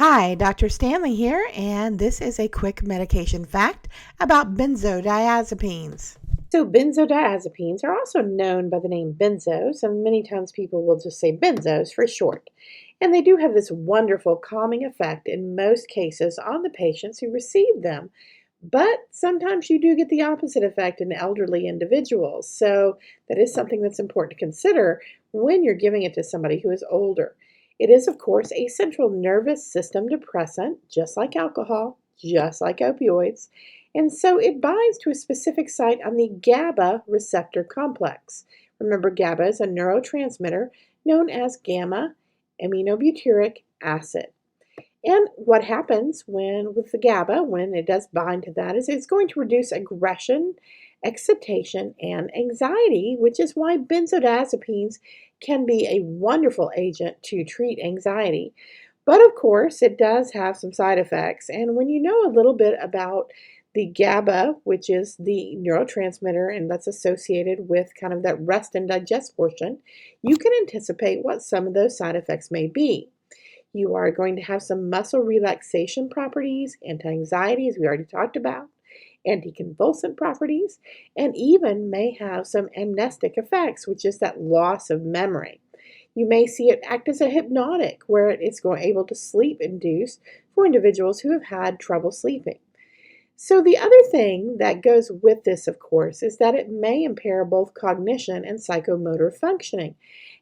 Hi, Dr. Stanley here, and this is a quick medication fact about benzodiazepines. So, benzodiazepines are also known by the name benzos, and many times people will just say benzos for short. And they do have this wonderful calming effect in most cases on the patients who receive them. But sometimes you do get the opposite effect in elderly individuals. So, that is something that's important to consider when you're giving it to somebody who is older. It is, of course, a central nervous system depressant, just like alcohol, just like opioids. And so it binds to a specific site on the GABA receptor complex. Remember, GABA is a neurotransmitter known as gamma aminobutyric acid. And what happens with the GABA, when it does bind to that, is it's going to reduce aggression, excitation, and anxiety, which is why benzodiazepines can be a wonderful agent to treat anxiety. But of course, it does have some side effects. And when you know a little bit about the GABA, which is the neurotransmitter and that's associated with kind of that rest and digest portion, you can anticipate what some of those side effects may be. You are going to have some muscle relaxation properties, anti-anxiety, as we already talked about, anticonvulsant properties, and even may have some amnestic effects, which is that loss of memory. You may see it act as a hypnotic, where it's able to sleep induce for individuals who have had trouble sleeping. So, the other thing that goes with this, of course, is that it may impair both cognition and psychomotor functioning.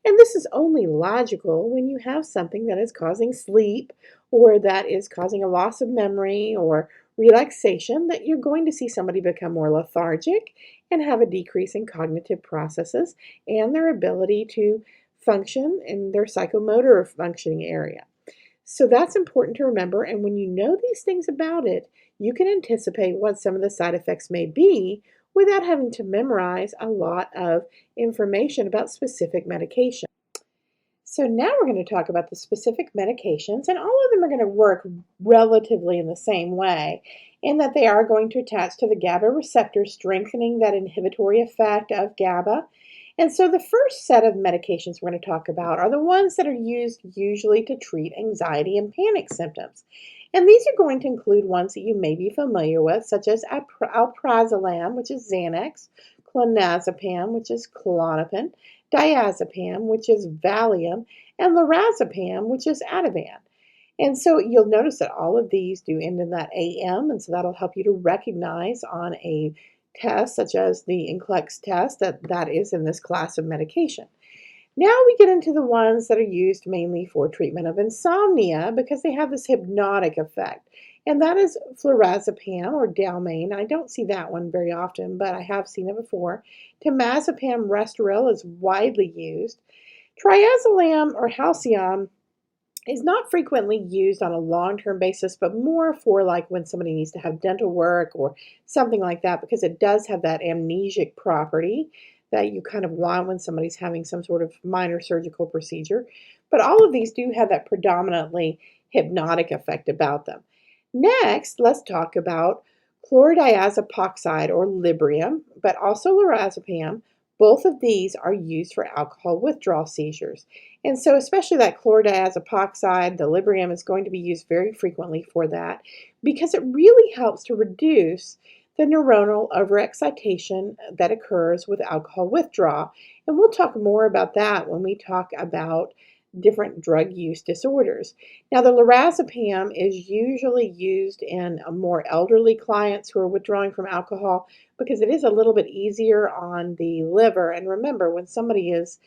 And this is only logical when you have something that is causing sleep or that is causing a loss of memory or relaxation, that you're going to see somebody become more lethargic and have a decrease in cognitive processes and their ability to function in their psychomotor functioning area. So that's important to remember. And when you know these things about it, you can anticipate what some of the side effects may be without having to memorize a lot of information about specific medication. So now we're going to talk about the specific medications, and all of them are going to work relatively in the same way, in that they are going to attach to the GABA receptor, strengthening that inhibitory effect of GABA. And so the first set of medications we're going to talk about are the ones that are used usually to treat anxiety and panic symptoms. And these are going to include ones that you may be familiar with, such as alprazolam, which is Xanax, clonazepam, which is Klonopin, diazepam, which is Valium, and lorazepam, which is Ativan. And so you'll notice that all of these do end in that AM, and so that'll help you to recognize on a test, such as the NCLEX test, that that is in this class of medication. Now we get into the ones that are used mainly for treatment of insomnia because they have this hypnotic effect. And that is flurazepam or Dalmane. I don't see that one very often, but I have seen it before. Temazepam Restoril is widely used. Triazolam or Halcion is not frequently used on a long-term basis, but more for like when somebody needs to have dental work or something like that, because it does have that amnesic property that you kind of want when somebody's having some sort of minor surgical procedure. But all of these do have that predominantly hypnotic effect about them. Next, let's talk about chlordiazepoxide or Librium, but also lorazepam. Both of these are used for alcohol withdrawal seizures. And so especially that chlordiazepoxide, the Librium, is going to be used very frequently for that because it really helps to reduce the neuronal overexcitation that occurs with alcohol withdrawal. And we'll talk more about that when we talk about different drug use disorders. Now, the lorazepam is usually used in more elderly clients who are withdrawing from alcohol because it is a little bit easier on the liver. And remember, when somebody is,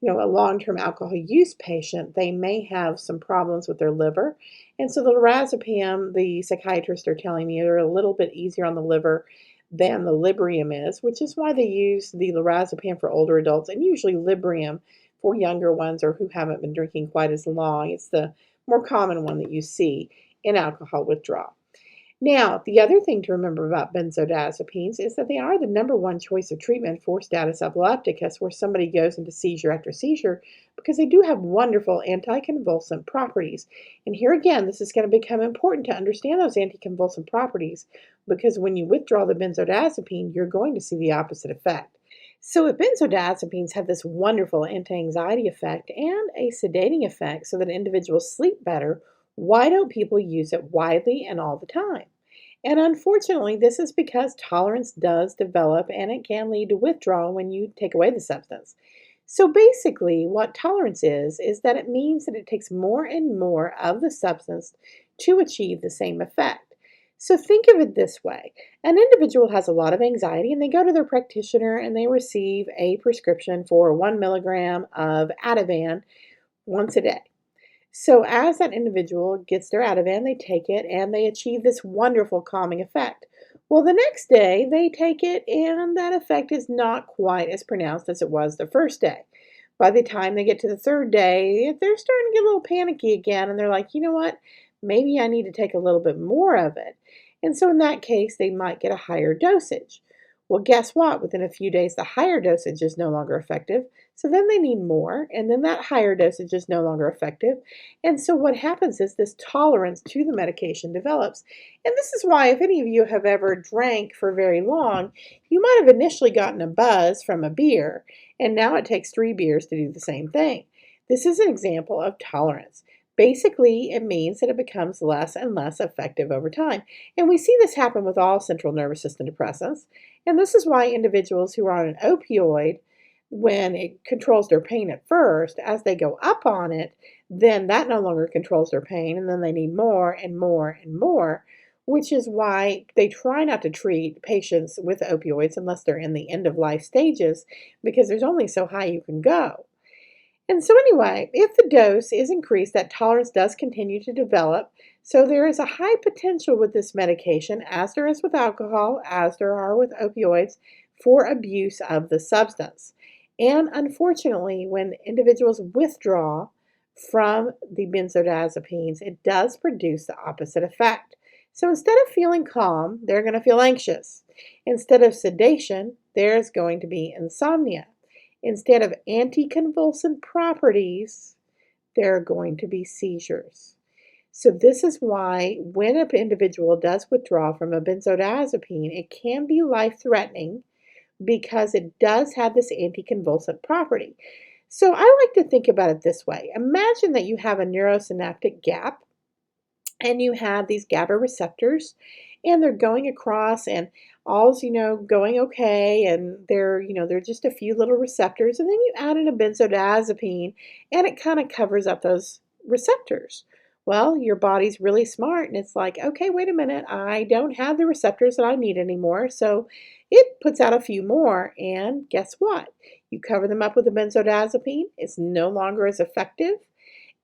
a long-term alcohol use patient, they may have some problems with their liver. And so the lorazepam, the psychiatrists are telling me, are a little bit easier on the liver than the Librium is, which is why they use the lorazepam for older adults and usually Librium for younger ones or who haven't been drinking quite as long. It's the more common one that you see in alcohol withdrawal. Now, the other thing to remember about benzodiazepines is that they are the number one choice of treatment for status epilepticus, where somebody goes into seizure after seizure, because they do have wonderful anticonvulsant properties. And here again, this is going to become important to understand those anticonvulsant properties, because when you withdraw the benzodiazepine, you're going to see the opposite effect. So if benzodiazepines have this wonderful anti-anxiety effect and a sedating effect so that individuals sleep better, Why don't people use it widely and all the time? And unfortunately, this is because tolerance does develop and it can lead to withdrawal when you take away the substance. So basically, what tolerance is that it means that it takes more and more of the substance to achieve the same effect. So think of it this way: an individual has a lot of anxiety and they go to their practitioner and they receive a prescription for 1 milligram of Ativan once a day. So as that individual gets their Ativan, they take it and they achieve this wonderful calming effect. Well, the next day they take it and that effect is not quite as pronounced as it was the first day. By the time they get to the third day, they're starting to get a little panicky again and they're like, you know what? Maybe I need to take a little bit more of it. And so in that case, they might get a higher dosage. Well, guess what? Within a few days, the higher dosage is no longer effective. So then they need more, and then that higher dosage is no longer effective. And so what happens is this tolerance to the medication develops. And this is why, if any of you have ever drank for very long, you might have initially gotten a buzz from a beer, and now it takes 3 beers to do the same thing. This is an example of tolerance. Basically, it means that it becomes less and less effective over time. And we see this happen with all central nervous system depressants. And this is why individuals who are on an opioid, when it controls their pain at first, as they go up on it, then that no longer controls their pain, and then they need more and more and more, which is why they try not to treat patients with opioids unless they're in the end of life stages, because there's only so high you can go. And so, anyway, if the dose is increased, that tolerance does continue to develop. So, there is a high potential with this medication, as there is with alcohol, as there are with opioids, for abuse of the substance. And unfortunately, when individuals withdraw from the benzodiazepines, it does produce the opposite effect. So, instead of feeling calm, they're going to feel anxious. Instead of sedation, there's going to be insomnia. Instead of anticonvulsant properties, there are going to be seizures. So this is why when an individual does withdraw from a benzodiazepine, it can be life-threatening because it does have this anticonvulsant property. So I like to think about it this way. Imagine that you have a neurosynaptic gap and you have these GABA receptors and they're going across and all's going okay, and they're just a few little receptors, and then you add in a benzodiazepine and it kind of covers up those receptors. Well, your body's really smart and it's like, okay, wait a minute, I don't have the receptors that I need anymore, so it puts out a few more, and guess what? You cover them up with a benzodiazepine, it's no longer as effective,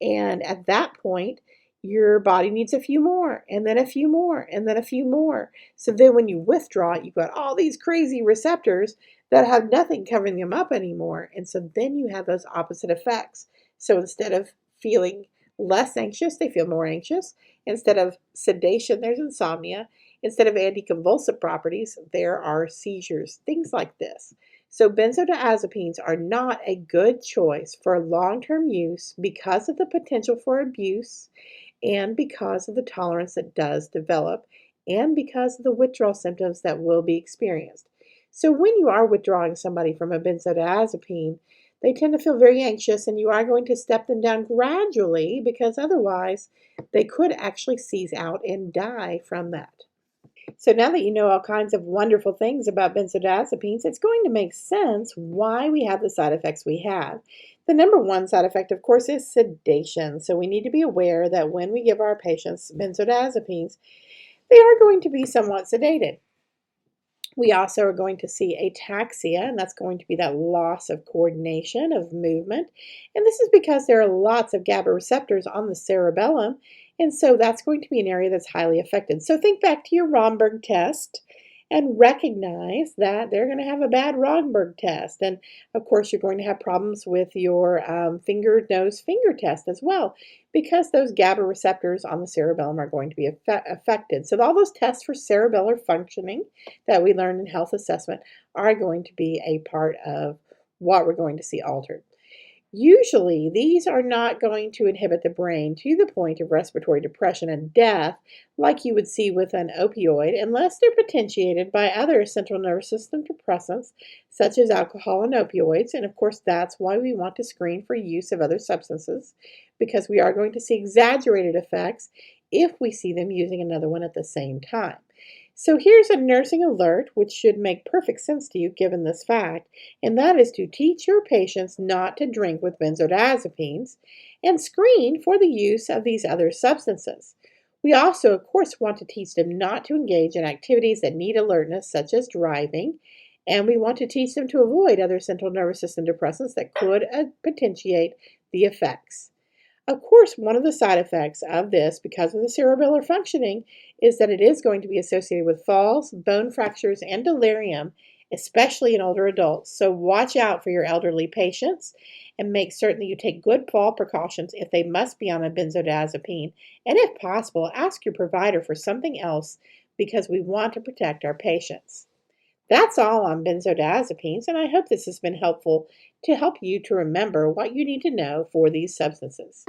and at that point, your body needs a few more, and then a few more, and then a few more. So then when you withdraw it, you've got all these crazy receptors that have nothing covering them up anymore. And so then you have those opposite effects. So instead of feeling less anxious, they feel more anxious. Instead of sedation, there's insomnia. Instead of anticonvulsant properties, there are seizures, things like this. So benzodiazepines are not a good choice for long-term use because of the potential for abuse and because of the tolerance that does develop and because of the withdrawal symptoms that will be experienced. So when you are withdrawing somebody from a benzodiazepine, they tend to feel very anxious, and you are going to step them down gradually because otherwise they could actually seize out and die from that. So now that you know all kinds of wonderful things about benzodiazepines, it's going to make sense why we have the side effects we have. The number one side effect, of course, is sedation. So we need to be aware that when we give our patients benzodiazepines, they are going to be somewhat sedated. We also are going to see ataxia, and that's going to be that loss of coordination of movement. And this is because there are lots of GABA receptors on the cerebellum, and so that's going to be an area that's highly affected. So think back to your Romberg test and recognize that they're going to have a bad Romberg test. And of course, you're going to have problems with your finger, nose, finger test as well, because those GABA receptors on the cerebellum are going to be affected. So all those tests for cerebellar functioning that we learned in health assessment are going to be a part of what we're going to see altered. Usually, these are not going to inhibit the brain to the point of respiratory depression and death like you would see with an opioid unless they're potentiated by other central nervous system depressants such as alcohol and opioids. And of course, that's why we want to screen for use of other substances, because we are going to see exaggerated effects if we see them using another one at the same time. So here's a nursing alert, which should make perfect sense to you given this fact, and that is to teach your patients not to drink with benzodiazepines and screen for the use of these other substances. We also, of course, want to teach them not to engage in activities that need alertness, such as driving, and we want to teach them to avoid other central nervous system depressants that could potentiate the effects. Of course, one of the side effects of this, because of the cerebellar functioning, is that it is going to be associated with falls, bone fractures, and delirium, especially in older adults. So watch out for your elderly patients and make certain that you take good fall precautions if they must be on a benzodiazepine. And if possible, ask your provider for something else because we want to protect our patients. That's all on benzodiazepines, and I hope this has been helpful to help you to remember what you need to know for these substances.